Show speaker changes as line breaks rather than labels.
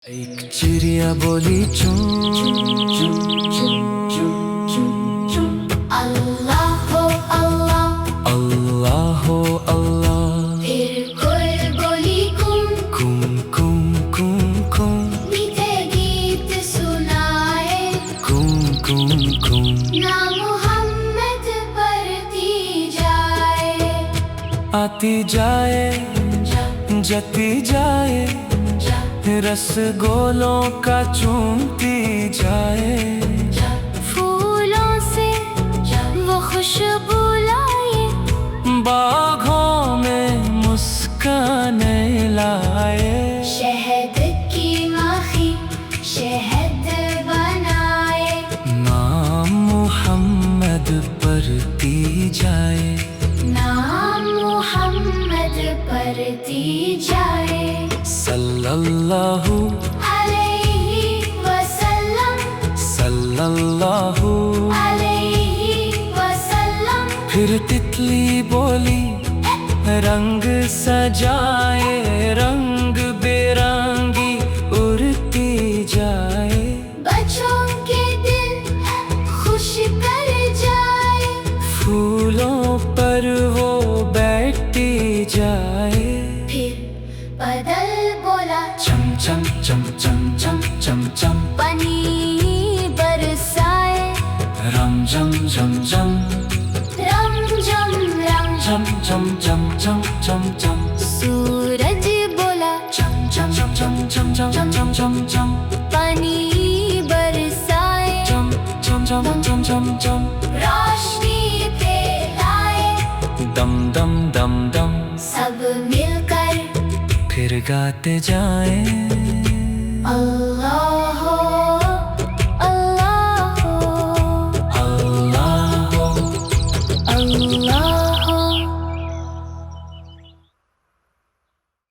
एक चिड़िया बोली चूं चूं चूं चूं चूं चूं।
अल्लाह हो अल्लाह,
अल्लाह हो अल्लाह।
फिर कोई बोली कुम
कुम कुम कुम कुम
मीठे गीत सुनाए।
कुम कुम कुम
ना मोहम्मद पढ़ती जाए।
आती जाए जती जाए, रसगोलों का चूमती जाए।
फूलों से वो खुशबू लाए,
बागों में मुस्काने लाए।
शहद की माखी शहद बनाए।
नाम मोहम्मद पढ़ती जाए।
नाम मोहम्मद पढ़ती जाए।
सल्लल्लाहु
अलैहि वसल्लम,
सल्लल्लाहु।
अलैहि वसल्लम।
फिर तितली बोली रंग सजाए, रंग बेरंगी उड़ती जाए।
बच्चों के दिल खुश कर जाए।
फूलों पर वो बैठती जाए।
फिर बदल बोला
चम चम चम चम चम चम चम।
पानी बरसाए।
रम जम जम जम
रम जम रम
जम जम जम जम जम जम।
सूरज बोला
चम चम चम चम चम चम चम चम चम।
पानी बरसाए।
चम चम चम चम चम चम।
रोशनी फैलाए।
दम दम दम दम
सब मिलकर
फिर गाते जाए।
अल्लाह हो अल्लाह हो
अल्लाह हो
अल्लाह